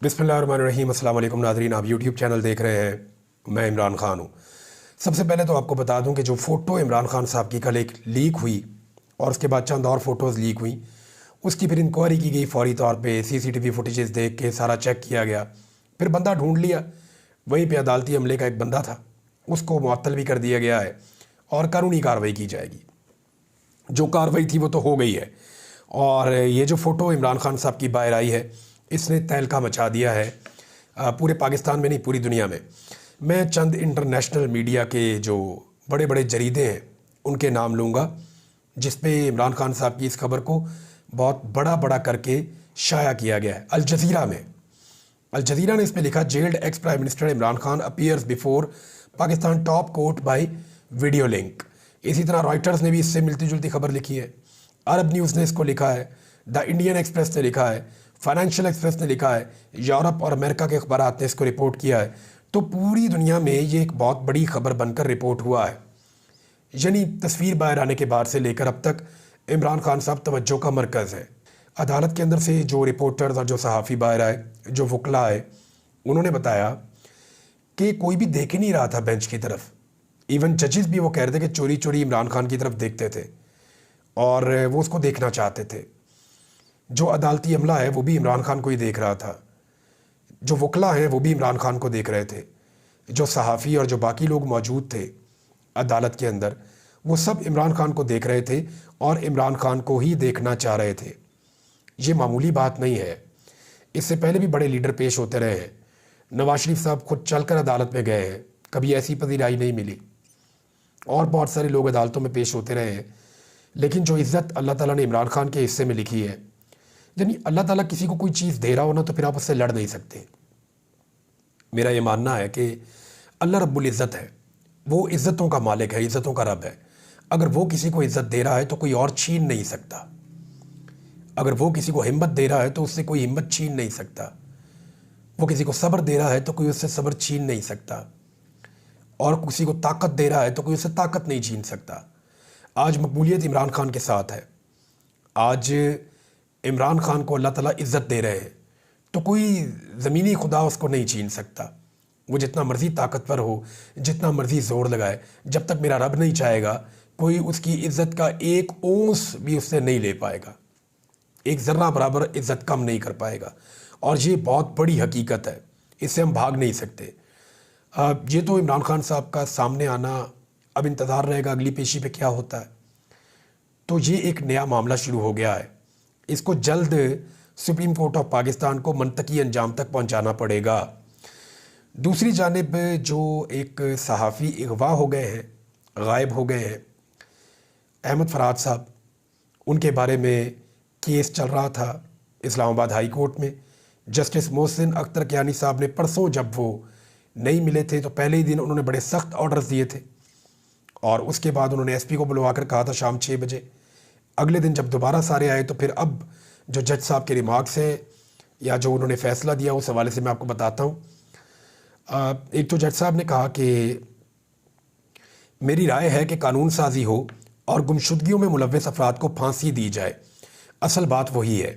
बिस्मिल्लाहिर्रहमानिर्रहीम। अस्सलाम वालेकुम नाज़रीन, आप यूट्यूब चैनल देख रहे हैं। मैं इमरान ख़ान हूँ। सबसे पहले तो आपको बता दूं कि जो फ़ोटो इमरान ख़ान साहब की कल एक लीक हुई और उसके बाद चंद और फ़ोटोज़ लीक हुई, उसकी फिर इंक्वायरी की गई फ़ौरी तौर पे। सीसीटीवी फुटेजेस देख के सारा चेक किया गया, फिर बंदा ढूंढ लिया। वहीं पे अदालती अमले का एक बंदा था, उसको मुअत्तल भी कर दिया गया है और कानूनी कार्रवाई की जाएगी। जो कार्रवाई थी वो तो हो गई है। और ये जो फ़ोटो इमरान ख़ान साहब की बाहर आई है, इसने तहलका मचा दिया है पूरे पाकिस्तान में नहीं, पूरी दुनिया में। मैं चंद इंटरनेशनल मीडिया के जो बड़े बड़े जरीदे हैं उनके नाम लूँगा, जिस पे इमरान ख़ान साहब की इस खबर को बहुत बड़ा बड़ा करके शाया किया गया है। अल जज़ीरा में, अल जज़ीरा ने इस पे लिखा, gelled ex prime minister Imran Khan appears before Pakistan top court by video link. इसी तरह रॉयटर्स ने भी इससे मिलती जुलती खबर लिखी है। अरब न्यूज़ ने इसको लिखा है, द इंडियन एक्सप्रेस ने लिखा है, फाइनेंशियल एक्सप्रेस ने लिखा है, यूरोप और अमेरिका के अखबारात ने इसको रिपोर्ट किया है। तो पूरी दुनिया में ये एक बहुत बड़ी खबर बनकर रिपोर्ट हुआ है। यानी तस्वीर बाहर आने के बाद से लेकर अब तक इमरान खान साहब तवज्जो का मरकज़ है। अदालत के अंदर से जो रिपोर्टर्स और जो सहाफ़ी बाहर आए, जो वकला आए, उन्होंने बताया कि कोई भी देख ही नहीं रहा था बेंच की तरफ। इवन जजेस भी वो कह रहे थे कि चोरी चोरी इमरान खान की तरफ देखते थे और वो उसको देखना चाहते थे। जो अदालती अमला है वो भी इमरान खान को ही देख रहा था, जो वकला हैं वो भी इमरान खान को देख रहे थे, जो सहाफ़ी और जो बाकी लोग मौजूद थे अदालत के अंदर, वो सब इमरान खान को देख रहे थे और इमरान खान को ही देखना चाह रहे थे। ये मामूली बात नहीं है। इससे पहले भी बड़े लीडर पेश होते रहे हैं। नवाज शरीफ साहब खुद चलकर अदालत में गए हैं, कभी ऐसी पजीराई नहीं मिली। और बहुत सारे लोग अदालतों में पेश होते रहे हैं, लेकिन जो इज़्ज़त अल्लाह ताला ने इमरान खान के हिस्से में लिखी है, यानी अल्लाह ताला किसी को कोई चीज़ दे रहा हो ना, तो फिर आप उससे लड़ नहीं सकते। मेरा ये मानना है कि अल्लाह रब्बुल इज़्ज़त है, वो इज़्ज़तों का मालिक है, इज़्ज़तों का रब है। अगर वो किसी को इज़्ज़त दे रहा है तो कोई और छीन नहीं सकता। अगर वो किसी को हिम्मत दे रहा है तो उससे कोई हिम्मत छीन नहीं सकता। वो किसी को सब्र दे रहा है तो कोई उससे सब्र छीन नहीं सकता। और किसी को ताकत दे रहा है तो कोई उससे ताकत नहीं छीन सकता। आज मकबूलियत इमरान खान के साथ है। आज इमरान खान को अल्लाह ताला इज़्ज़त दे रहे हैं तो कोई ज़मीनी खुदा उसको नहीं छीन सकता। वो जितना मर्ज़ी ताकतवर हो, जितना मर्ज़ी ज़ोर लगाए, जब तक मेरा रब नहीं चाहेगा, कोई उसकी इज़्ज़त का एक ओंस भी उससे नहीं ले पाएगा, एक ज़र्रा बराबर इज़्ज़त कम नहीं कर पाएगा। और ये बहुत बड़ी हकीकत है, इससे हम भाग नहीं सकते। ये तो इमरान खान साहब का सामने आना, अब इंतज़ार रहेगा अगली पेशी पे क्या होता है। तो ये एक नया मामला शुरू हो गया है, इसको जल्द सुप्रीम कोर्ट ऑफ पाकिस्तान को मंतकी अंजाम तक पहुंचाना पड़ेगा। दूसरी जानिब जो एक सहाफ़ी अगवा हो गए हैं, गायब हो गए हैं, अहमद फराद साहब, उनके बारे में केस चल रहा था इस्लामाबाद हाई कोर्ट में। जस्टिस मोहसिन अख्तर कियानी साहब ने परसों, जब वो नहीं मिले थे, तो पहले ही दिन उन्होंने बड़े सख्त ऑर्डर्स दिए थे और उसके बाद उन्होंने एसपी को बुलवा कर कहा था शाम 6 बजे। अगले दिन जब दोबारा सारे आए तो फिर अब जो जज साहब के रिमार्क्स हैं या जो उन्होंने फ़ैसला दिया, उस हवाले से मैं आपको बताता हूँ। एक तो जज साहब ने कहा कि मेरी राय है कि कानून साजी हो और गुमशुदगियों में मुलव्वस अफराद को फांसी दी जाए, असल बात वही है।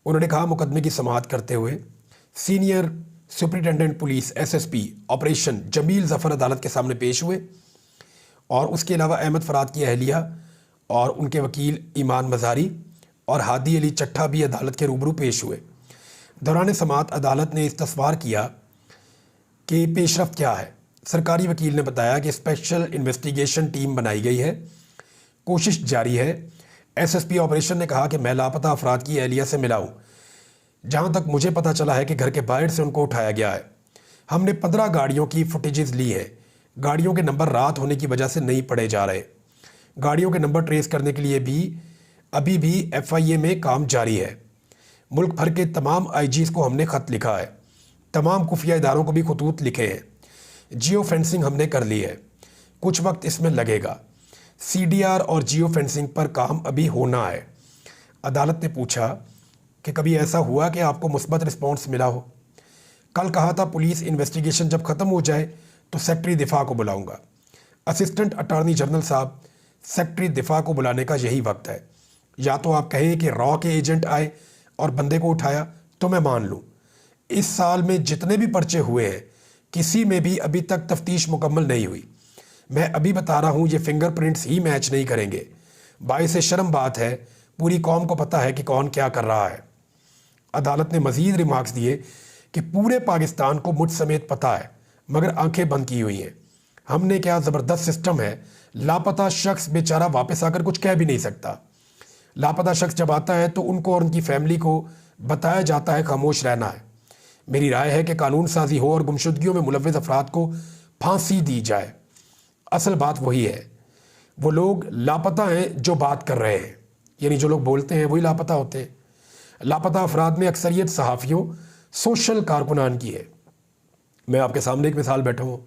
उन्होंने कहा, मुकदमे की समाअत करते हुए senior superintendent police SSP operation Jamil Zafar अदालत के सामने पेश हुए और उसके अलावा अहमद फराद की अहलिया और उनके वकील ईमान मज़ारी और हादी अली चट्ठा भी अदालत के रूबरू पेश हुए। दौरान समाअत अदालत ने इस्तफ़सार किया कि पेशरफ्त क्या है। सरकारी वकील ने बताया कि स्पेशल इन्वेस्टिगेशन टीम बनाई गई है, कोशिश जारी है। एसएसपी ऑपरेशन ने कहा कि मैं लापता अफराद की अहलिया से मिला हूँ। जहाँ तक मुझे पता चला है कि घर के बाहर से उनको उठाया गया है। हमने 15 गाड़ियों की फुटेजेस ली है। गाड़ियों के नंबर रात होने की वजह से नहीं पढ़े जा रहे। गाड़ियों के नंबर ट्रेस करने के लिए भी अभी भी एफआईए में काम जारी है। मुल्क भर के तमाम आईजीज़ को हमने ख़त लिखा है, तमाम खुफिया इदारों को भी खतूत लिखे हैं। जियो फेंसिंग हमने कर ली है, कुछ वक्त इसमें लगेगा। सीडीआर और जियो फेंसिंग पर काम अभी होना है। अदालत ने पूछा कि कभी ऐसा हुआ कि आपको मुस्बत रिस्पॉन्स मिला हो? कल कहा था पुलिस इन्वेस्टिगेशन जब ख़त्म हो जाए तो सेक्रेटरी दिफा को बुलाऊंगा। असिस्टेंट अटॉर्नी जनरल साहब, सेक्रेटरी दिफा को बुलाने का यही वक्त है। या तो आप कहें कि रॉ के एजेंट आए और बंदे को उठाया तो मैं मान लूँ, इस साल में जितने भी पर्चे हुए हैं किसी में भी अभी तक तफ्तीश मुकम्मल नहीं हुई। मैं अभी बता रहा हूँ ये फिंगरप्रिंट्स ही मैच नहीं करेंगे। बाइस शर्म बात है, पूरी कौम को पता है कि कौन क्या कर रहा है। अदालत ने मज़ीद रिमार्क्स दिए कि पूरे पाकिस्तान को मुझ समेत पता है मगर आंखें बंद की हुई हैं। हमने क्या ज़बरदस्त सिस्टम है, लापता शख्स बेचारा वापस आकर कुछ कह भी नहीं सकता। लापता शख्स जब आता है तो उनको और उनकी फैमिली को बताया जाता है खामोश रहना है। मेरी राय है कि कानून साजी हो और गुमशुदगियों में मुलव्वस अफराद को फांसी दी जाए। असल बात वही है, वो लोग लापता हैं जो बात कर रहे हैं, यानी जो लोग बोलते हैं वही लापता होते हैं। लापता अफराद में अक्सरियत सहाफ़ियों, सोशल कारकुनान की है। मैं आपके सामने एक मिसाल बैठा हूँ।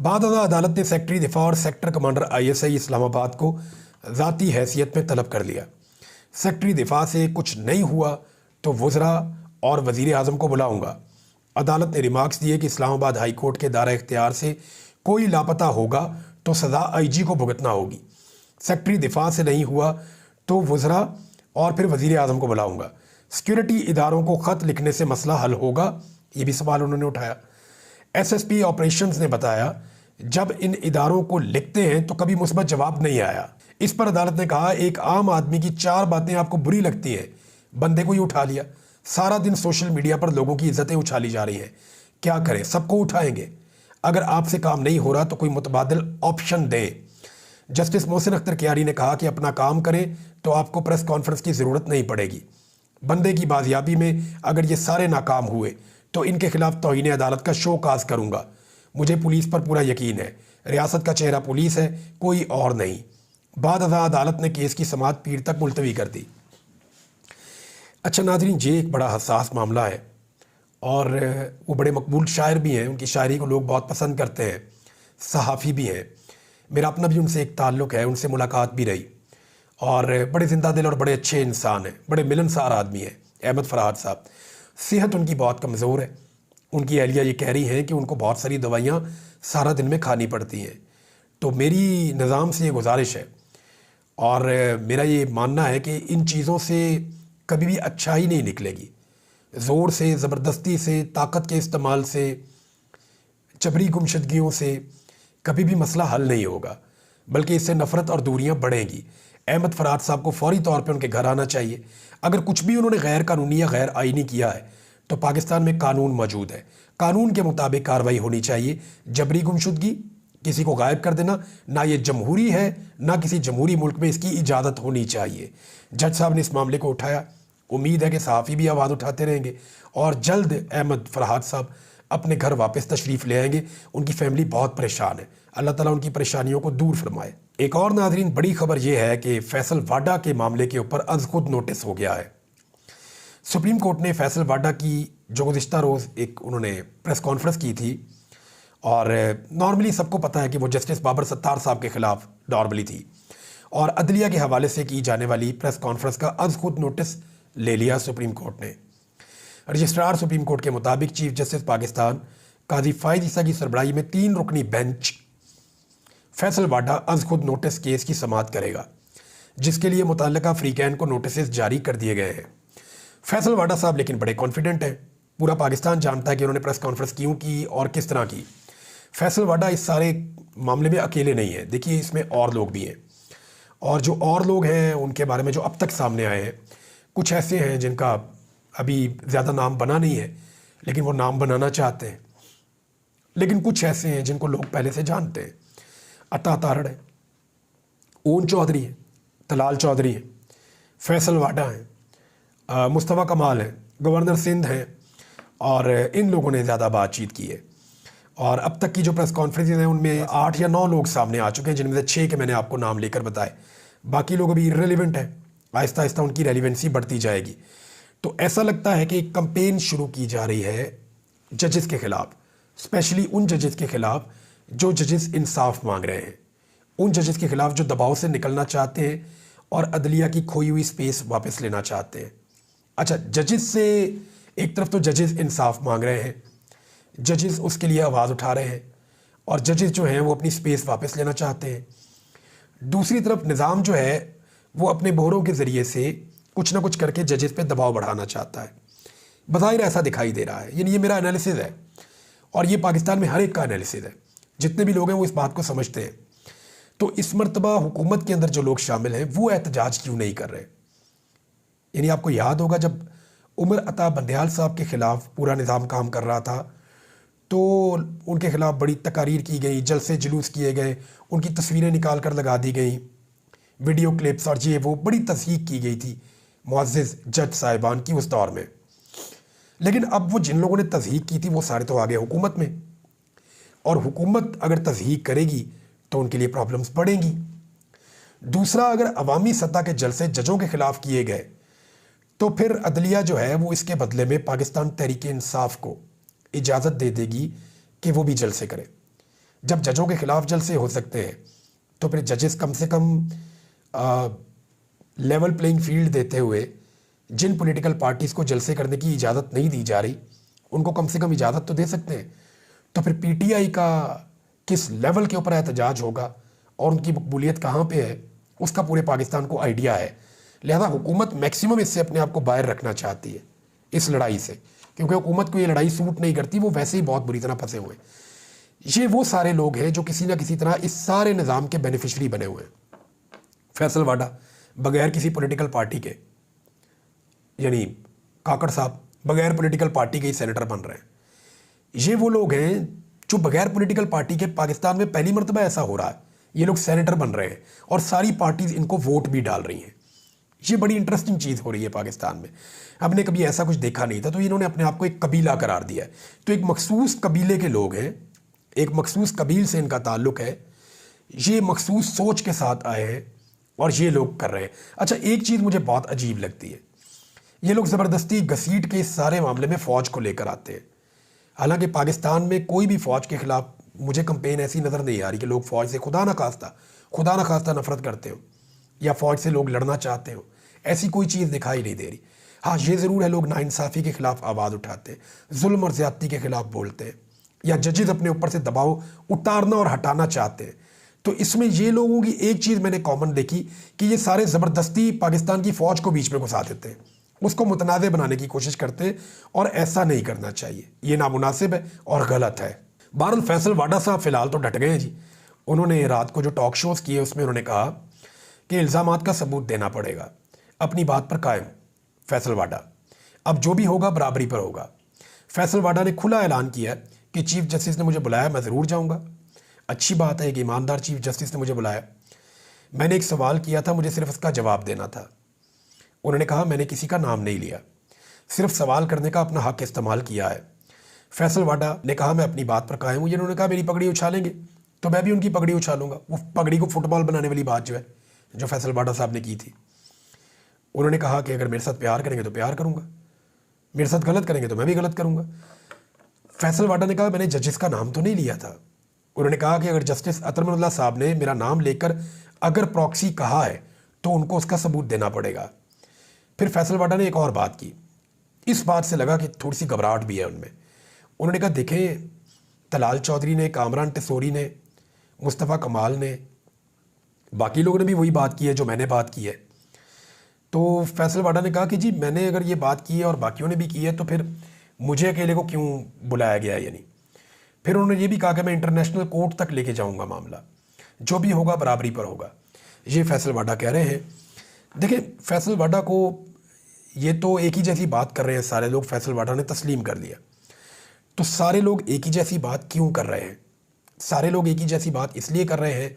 बाद अदालत ने सेक्रेटरी दिफा और सेक्टर कमांडर ISI इस्लामाबाद को ज़ाती हैसियत में तलब कर लिया। सेक्रेटरी दिफा से कुछ नहीं हुआ तो वज़रा और वज़ीर आज़म को बुलाऊंगा। अदालत ने रिमार्क्स दिए कि इस्लामाबाद हाई कोर्ट के दायरा इख्तियार से कोई लापता होगा तो सज़ा IG को भुगतना होगी। सेक्रेटरी दिफा से नहीं हुआ तो वज़रा और फिर वज़ीर आज़म को बुलाऊंगा। सिक्योरिटी इदारों को ख़त लिखने से मसला हल होगा, ये भी सवाल उन्होंने उठाया। SSP ऑपरेशंस ने बताया जब इन इदारों को लिखते हैं तो कभी मुस्बत जवाब नहीं आया। इस पर अदालत ने कहा एक आम आदमी की 4 बातें आपको बुरी लगती हैं, बंदे को ही उठा लिया। सारा दिन सोशल मीडिया पर लोगों की इज्जतें उछाली जा रही हैं, क्या करें, सबको उठाएंगे। अगर आपसे काम नहीं हो रहा तो कोई मुतबादिल ऑप्शन दें। जस्टिस मोहसिन अख्तर कियारी ने कहा कि अपना काम करें तो आपको प्रेस कॉन्फ्रेंस की ज़रूरत नहीं पड़ेगी। बंदे की बाजियाबी में अगर ये सारे नाकाम हुए तो इनके खिलाफ तौहीन अदालत का शोकाज करूँगा। मुझे पुलिस पर पूरा यकीन है, रियासत का चेहरा पुलिस है, कोई और नहीं। बाद अदालत ने केस की समाअत पीर तक मुलतवी कर दी। अच्छा नाज़रीन, ये एक बड़ा हसास मामला है और वो बड़े मकबूल शायर भी हैं, उनकी शायरी को लोग बहुत पसंद करते हैं, सहाफ़ी भी हैं। मेरा अपना भी उनसे एक ताल्लुक़ है, उनसे मुलाकात भी रही और बड़े ज़िंदा दिल और बड़े अच्छे इंसान हैं, बड़े मिलनसार आदमी हैं अहमद फ़रहाद साहब। सेहत उनकी बहुत कमज़ोर है। उनकी अहलिया ये कह रही हैं कि उनको बहुत सारी दवाइयाँ सारा दिन में खानी पड़ती हैं। तो मेरी निज़ाम से ये गुजारिश है और मेरा ये मानना है कि इन चीज़ों से कभी भी अच्छा ही नहीं निकलेगी। ज़ोर से, ज़बरदस्ती से, ताकत के इस्तेमाल से, जबरी गुमशदगियों से कभी भी मसला हल नहीं होगा, बल्कि इससे नफ़रत और दूरियां बढ़ेंगी। अहमद फ़रहाद साहब को फ़ौरी तौर पे उनके घर आना चाहिए। अगर कुछ भी उन्होंने गैर कानूनी या गैर आइनी किया है तो पाकिस्तान में कानून मौजूद है, कानून के मुताबिक कार्रवाई होनी चाहिए। जबरी गुमशुदगी, किसी को गायब कर देना, ना ये जमहूरी है ना किसी जमहूरी मुल्क में इसकी इजाज़त होनी चाहिए। जज साहब ने इस मामले को उठाया, उम्मीद है कि सहाफ़ी भी आवाज़ उठाते रहेंगे और जल्द अहमद फ़रहाद साहब अपने घर वापस तशरीफ़ ले आएंगे। उनकी फैमिली बहुत परेशान है, अल्लाह ताला उनकी परेशानियों को दूर फरमाए। एक और नाज़रीन बड़ी खबर यह है कि फैसल वाडा के मामले के ऊपर अज़ खुद नोटिस हो गया है। सुप्रीम कोर्ट ने फैसल वाडा की जो गुज़िश्ता रोज़ एक उन्होंने प्रेस कॉन्फ्रेंस की थी और नॉर्मली सबको पता है कि वो जस्टिस बाबर सत्तार साहब के ख़िलाफ़ नॉर्मली थी और अदलिया के हवाले से की जाने वाली प्रेस कॉन्फ्रेंस का अज़ खुद नोटिस ले लिया सुप्रीम कोर्ट ने। रजिस्ट्रार सुप्रीम कोर्ट के मुताबिक चीफ जस्टिस पाकिस्तान काजी फ़ाइज़ ईसा की सरबराही में 3 रुकनी बेंच फैसल वाडा अज़ खुद नोटिस केस की समाअत करेगा, जिसके लिए मुतल्लिका फ्रीकैन को नोटिस जारी कर दिए गए हैं। फैसल वाडा साहब लेकिन बड़े कॉन्फिडेंट हैं, पूरा पाकिस्तान जानता है कि उन्होंने प्रेस कॉन्फ्रेंस क्यों की और किस तरह की। फैसल वाडा इस सारे मामले में अकेले नहीं है, देखिए इसमें और लोग भी हैं और जो और लोग हैं उनके बारे में जो अब तक सामने आए हैं, कुछ ऐसे हैं जिनका अभी ज़्यादा नाम बना नहीं है लेकिन वो नाम बनाना चाहते हैं, लेकिन कुछ ऐसे हैं जिनको लोग पहले से जानते हैं। अता तारड़ है, ओन चौधरी है, तलाल चौधरी है, फैसल वाडा है, मुस्तफ़ा कमाल है, गवर्नर सिंध हैं और इन लोगों ने ज़्यादा बातचीत की है। और अब तक की जो प्रेस कॉन्फ्रेंसेज हैं उनमें 8 या 9 लोग सामने आ चुके हैं, जिनमें से 6 के मैंने आपको नाम लेकर बताए, बाकी लोग अभी इररिलेवेंट हैं। आहिस्ता आहिस्ता उनकी रेलिवेंसी बढ़ती जाएगी। तो ऐसा लगता है कि एक कंपेन शुरू की जा रही है जजेस के ख़िलाफ़, स्पेशली उन जजेस के ख़िलाफ़ जो जजेस इंसाफ मांग रहे हैं, उन जजेस के ख़िलाफ़ जो दबाव से निकलना चाहते हैं और अदलिया की खोई हुई स्पेस वापस लेना चाहते हैं। अच्छा, जजेस से एक तरफ तो जजेस इंसाफ मांग रहे हैं, जजेस उसके लिए आवाज़ उठा रहे हैं और जजेस जो हैं वो अपनी स्पेस वापस लेना चाहते हैं। दूसरी तरफ निज़ाम जो है वो अपने बोहरों के ज़रिए से कुछ ना कुछ करके जजेस पे दबाव बढ़ाना चाहता है। बज़ाहिर ऐसा दिखाई दे रहा है, यानी ये मेरा एनालिसिस है और ये पाकिस्तान में हर एक का एनालिसिस है, जितने भी लोग हैं वो इस बात को समझते हैं। तो इस मरतबा हुकूमत के अंदर जो लोग शामिल हैं वो एहतजाज क्यों नहीं कर रहे? यानी आपको याद होगा जब उमर अता बंदयाल साहब के ख़िलाफ़ पूरा निज़ाम काम कर रहा था तो उनके ख़िलाफ़ बड़ी तकारीर की गई, जलसे जुलूस किए गए, उनकी तस्वीरें निकाल कर लगा दी गई, वीडियो क्लिप्स और ये वो बड़ी तज़हीक की गई थी मुअज़्ज़िज़ जज साहिबान की उस दौर में। लेकिन अब वो जिन लोगों ने तज़हीक की थी वो सारे तो आ गए हुकूमत में, और हुकूमत अगर तज़हीक करेगी तो उनके लिए प्रॉब्लम्स बढ़ेंगी। दूसरा, अगर अवामी सतह के जलसे जजों के ख़िलाफ़ किए गए तो फिर अदलिया जो है वो इसके बदले में पाकिस्तान तहरीक इंसाफ को इजाज़त दे देगी कि वो भी जलसे करे। जब जजों के ख़िलाफ़ जलसे हो सकते हैं तो फिर जजेस कम से कम लेवल प्लेइंग फील्ड देते हुए जिन पॉलिटिकल पार्टीज़ को जलसे करने की इजाज़त नहीं दी जा रही उनको कम से कम इजाज़त तो दे सकते हैं। तो फिर पीटीआई का किस लेवल के ऊपर एहतजाज होगा और उनकी मकबूलियत कहाँ पे है उसका पूरे पाकिस्तान को आइडिया है। लिहाजा हुकूमत मैक्सिमम इससे अपने आप को बाहर रखना चाहती है इस लड़ाई से, क्योंकि हुकूमत को ये लड़ाई सूट नहीं करती, वो वैसे ही बहुत बुरी तरह फंसे हुए हैं। ये वो सारे लोग हैं जो किसी ना किसी तरह इस सारे निज़ाम के बेनिफिशरी बने हुए हैं। फैसल वाडा बगैर किसी पॉलिटिकल पार्टी के, यानी काकड़ साहब बगैर पॉलिटिकल पार्टी के ही सेनेटर बन रहे हैं। ये वो लोग हैं जो बगैर पॉलिटिकल पार्टी के पाकिस्तान में पहली मरतबा ऐसा हो रहा है, ये लोग सेनेटर बन रहे हैं और सारी पार्टीज इनको वोट भी डाल रही हैं। ये बड़ी इंटरेस्टिंग चीज़ हो रही है पाकिस्तान में, हमने कभी ऐसा कुछ देखा नहीं था। तो इन्होंने अपने आप को एक कबीला करार दिया है। तो एक मखसूस कबीले के लोग हैं, एक मखसूस कबील से इनका ताल्लुक़ है, ये मखसूस सोच के साथ आए हैं और ये लोग कर रहे हैं। अच्छा, एक चीज़ मुझे बहुत अजीब लगती है, ये लोग ज़बरदस्ती घसीट के इस सारे मामले में फ़ौज को लेकर आते हैं। हालांकि पाकिस्तान में कोई भी फ़ौज के ख़िलाफ़ मुझे कंपेन ऐसी नज़र नहीं आ रही कि लोग फ़ौज से खुदा ना खास्ता नफ़रत करते हो या फ़ौज से लोग लड़ना चाहते हो, ऐसी कोई चीज़ दिखाई नहीं दे रही। हाँ, ये ज़रूर है लोग नाइंसाफ़ी के ख़िलाफ़ आवाज़ उठाते हैं, जुल्म और ज़्यादती के ख़िलाफ़ बोलते हैं, या जजेस अपने ऊपर से दबाव उतारना और हटाना चाहते हैं। तो इसमें ये लोगों की एक चीज़ मैंने कॉमन देखी कि ये सारे ज़बरदस्ती पाकिस्तान की फ़ौज को बीच में घुसा देते हैं, उसको मुतनाज़ बनाने की कोशिश करते हैं, और ऐसा नहीं करना चाहिए, ये नामुनासिब है और गलत है। बहरहाल फैसल वाडा साहब फ़िलहाल तो डट गए हैं जी। उन्होंने रात को जो टॉक शोज़ किए उसमें उन्होंने कहा कि इल्ज़ामात का सबूत देना पड़ेगा, अपनी बात पर कायम फैसल वाडा, अब जो भी होगा बराबरी पर होगा। फैसल वाडा ने खुला ऐलान किया कि चीफ़ जस्टिस ने मुझे बुलाया, मैं ज़रूर जाऊँगा। अच्छी बात है कि ईमानदार चीफ़ जस्टिस ने मुझे बुलाया। मैंने एक सवाल किया था, मुझे सिर्फ उसका जवाब देना था। उन्होंने कहा मैंने किसी का नाम नहीं लिया, सिर्फ सवाल करने का अपना हक इस्तेमाल किया है। फैसल वाडा ने कहा मैं अपनी बात पर कायम हूँ। इन्होंने कहा मेरी पगड़ी उछालेंगे तो मैं भी उनकी पगड़ी उछालूंगा। वो पगड़ी को फुटबॉल बनाने वाली बात जो है, जो फैसल वाडा साहब ने की थी। उन्होंने कहा कि अगर मेरे साथ प्यार करेंगे तो प्यार करूँगा, मेरे साथ गलत करेंगे तो मैं भी गलत करूँगा। फैसल वाडा ने कहा मैंने जजेस का नाम तो नहीं लिया था। उन्होंने कहा कि अगर जस्टिस अतरमनुल्लाह साहब ने मेरा नाम लेकर अगर प्रॉक्सी कहा है तो उनको उसका सबूत देना पड़ेगा। फिर फैसल वाडा ने एक और बात की, इस बात से लगा कि थोड़ी सी घबराहट भी है उनमें। उन्होंने कहा देखें, तलाल चौधरी ने, कामरान टिसोरी ने, मुस्तफ़ा कमाल ने, बाकी लोगों ने भी वही बात की है जो मैंने बात की है। तो फैसल वाडा ने कहा कि जी मैंने अगर ये बात की है और बाकियों ने भी की है तो फिर मुझे अकेले को क्यों बुलाया गया है। यानी फिर उन्होंने ये भी कहा कि मैं इंटरनेशनल कोर्ट तक लेके जाऊंगा मामला, जो भी होगा बराबरी पर होगा। ये फैसल वाडा कह रहे हैं। देखिए, फैसल वाडा को ये तो एक ही जैसी बात कर रहे हैं सारे लोग, फैसल वाडा ने तस्लीम कर लिया। तो सारे लोग एक ही जैसी बात क्यों कर रहे हैं? सारे लोग एक ही जैसी बात इसलिए कर रहे हैं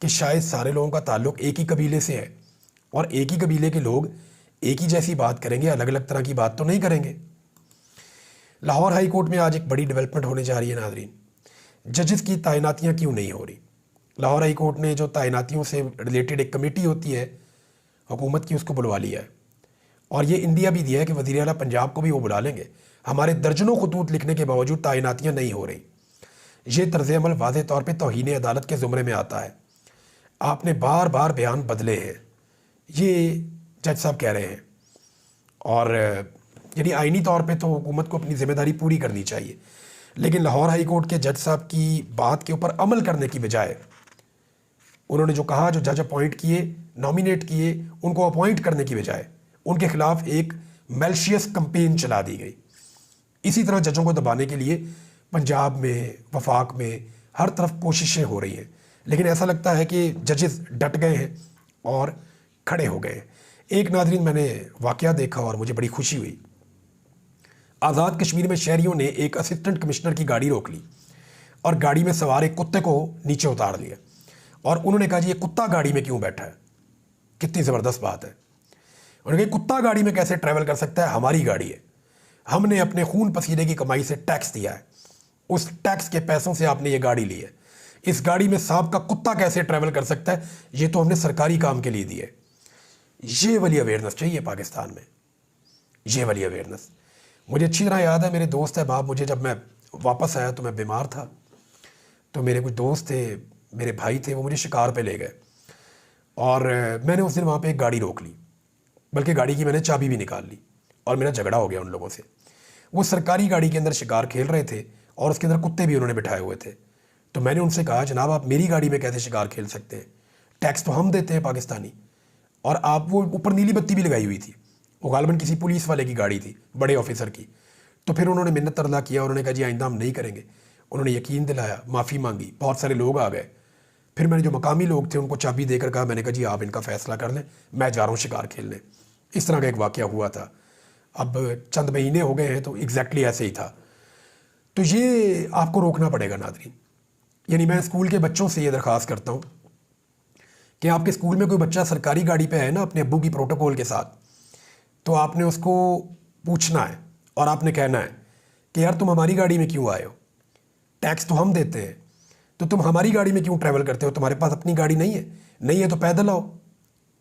कि शायद सारे लोगों का ताल्लुक़ एक ही कबीले से है, और एक ही कबीले के लोग एक ही जैसी बात करेंगे, अलग अलग तरह की बात तो नहीं करेंगे। लाहौर हाई कोर्ट में आज एक बड़ी डेवलपमेंट होने जा रही है नाज़रीन। जजेस की तैनातियाँ क्यों नहीं हो रही? लाहौर हाई कोर्ट ने जो तैनातियों से रिलेटेड एक कमेटी होती है हुकूमत की, उसको बुलवा लिया है, और ये इंडिया भी दिया है कि वज़ीर आला पंजाब को भी वो बुला लेंगे। हमारे दर्जनों खतूत लिखने के बावजूद तैनातियाँ नहीं हो रही। ये तर्ज़ अमल वाज़ेह तौर पे तौहीन अदालत के ज़ुमरे में आता है। आपने बार बार बयान बदले हैं, ये जज साहब कह रहे हैं, और यानी आइनी तौर पे तो हुकूमत को अपनी ज़िम्मेदारी पूरी करनी चाहिए। लेकिन लाहौर हाई कोर्ट के जज साहब की बात के ऊपर अमल करने की बजाय उन्होंने जो कहा, जो जज अपॉइंट किए, नॉमिनेट किए, उनको अपॉइंट करने की बजाय उनके ख़िलाफ़ एक मेलिशियस कंपेन चला दी गई। इसी तरह जजों को दबाने के लिए पंजाब में, वफाक में, हर तरफ कोशिशें हो रही हैं, लेकिन ऐसा लगता है कि जजेस डट गए हैं और खड़े हो गए हैं। एक नाज़रीन मैंने वाक़या देखा और मुझे बड़ी खुशी हुई। आज़ाद कश्मीर में शहरियों ने एक असिस्टेंट कमिश्नर की गाड़ी रोक ली और गाड़ी में सवार एक कुत्ते को नीचे उतार लिया और उन्होंने कहा जी ये कुत्ता गाड़ी में क्यों बैठा है। कितनी ज़बरदस्त बात है। उन्होंने कहा कुत्ता गाड़ी में कैसे ट्रैवल कर सकता है, हमारी गाड़ी है, हमने अपने खून पसीने की कमाई से टैक्स दिया है, उस टैक्स के पैसों से आपने ये गाड़ी ली है, इस गाड़ी में सांप का कुत्ता कैसे ट्रैवल कर सकता है, ये तो हमने सरकारी काम के लिए दी है। ये वाली अवेयरनेस चाहिए पाकिस्तान में, ये वाली अवेयरनेस। मुझे अच्छी तरह याद है, मेरे दोस्त है बाप, मुझे जब मैं वापस आया तो मैं बीमार था, तो मेरे कुछ दोस्त थे, मेरे भाई थे, वो मुझे शिकार पे ले गए और मैंने उस दिन वहाँ पे एक गाड़ी रोक ली, बल्कि गाड़ी की मैंने चाबी भी निकाल ली और मेरा झगड़ा हो गया उन लोगों से। वो सरकारी गाड़ी के अंदर शिकार खेल रहे थे और उसके अंदर कुत्ते भी उन्होंने बिठाए हुए थे। तो मैंने उनसे कहा जनाब आप मेरी गाड़ी में कैसे शिकार खेल सकते हैं, टैक्स तो हम देते हैं पाकिस्तानी, और आप, वो ऊपर नीली बत्ती भी लगाई हुई थी, वो गालबन किसी पुलिस वाले की गाड़ी थी, बड़े ऑफिसर की। तो फिर उन्होंने मिन्नत तरला किया, उन्होंने कहा जी आइंदा हम नहीं करेंगे। उन्होंने यकीन दिलाया, माफ़ी मांगी, बहुत सारे लोग आ गए। फिर मैंने जो मकामी लोग थे उनको चाबी देकर कहा, मैंने कहा जी आप इनका फ़ैसला कर लें, मैं जा रहा हूँ शिकार खेलने। इस तरह का एक वाक़या हुआ था। अब चंद महीने हो गए हैं तो एग्जैक्टली ऐसे ही था। तो ये आपको रोकना पड़ेगा नाज़रीन। यानी मैं स्कूल के बच्चों से ये दरख्वास्त करता हूँ कि आपके स्कूल में कोई बच्चा सरकारी गाड़ी पे है ना अपने अब्बू की प्रोटोकॉल के साथ, तो आपने उसको पूछना है और आपने कहना है कि यार तुम हमारी गाड़ी में क्यों आए हो, टैक्स तो हम देते हैं, तो तुम हमारी गाड़ी में क्यों ट्रैवल करते हो, तुम्हारे पास अपनी गाड़ी नहीं है, नहीं है तो पैदल आओ,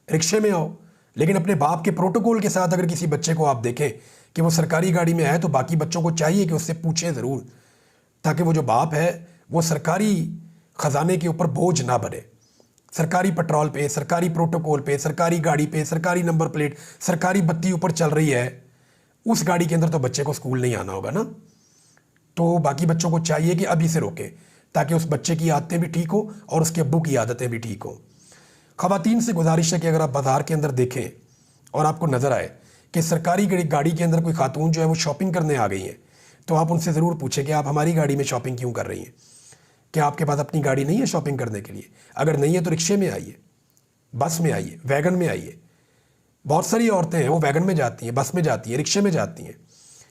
रिक्शे में आओ। लेकिन अपने बाप के प्रोटोकॉल के साथ अगर किसी बच्चे को आप देखें कि वो सरकारी गाड़ी में आए, तो बाकी बच्चों को चाहिए कि उससे पूछें ज़रूर, ताकि वो जो बाप है वो सरकारी ख़जाने के ऊपर बोझ ना बने। सरकारी पेट्रोल पे, सरकारी प्रोटोकॉल पे, सरकारी गाड़ी पे, सरकारी नंबर प्लेट, सरकारी बत्ती ऊपर चल रही है, उस गाड़ी के अंदर तो बच्चे को स्कूल नहीं आना होगा ना। तो बाकी बच्चों को चाहिए कि अभी से रोकें, ताकि उस बच्चे की आदतें भी ठीक हो और उसके अब्बू की आदतें भी ठीक हो। ख़वातीन से गुजारिश है कि अगर आप बाज़ार के अंदर देखें और आपको नज़र आए कि सरकारी गाड़ी के अंदर कोई खातून जो है वो शॉपिंग करने आ गई हैं, तो आप उनसे ज़रूर पूछें कि आप हमारी गाड़ी में शॉपिंग क्यों कर रही हैं, क्या आपके पास अपनी गाड़ी नहीं है शॉपिंग करने के लिए? अगर नहीं है तो रिक्शे में आइए, बस में आइए, वैगन में आइए। बहुत सारी औरतें हैं वो वैगन में जाती हैं, बस में जाती हैं, रिक्शे में जाती हैं,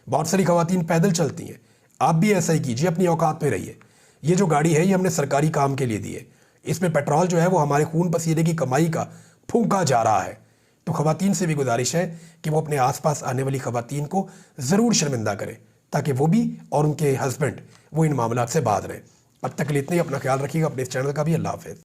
बहुत सारी ख़वातीन पैदल चलती हैं। आप भी ऐसा ही कीजिए, अपनी औकात में रहिए। ये जो गाड़ी है ये हमने सरकारी काम के लिए दी है, इसमें पेट्रोल जो है वो हमारे खून पसीने की कमाई का फूंका जा रहा है। तो ख़वातीन से भी गुजारिश है कि वो अपने आसपास आने वाली ख़वातीन को ज़रूर शर्मिंदा करें, ताकि वो भी और उनके हस्बैंड वो इन मामलों से बाज रहें। अब तक के लिए इतना ही। अपना ख्याल रखिएगा, अपने इस चैनल का भी। अल्लाह हाफ़िज़।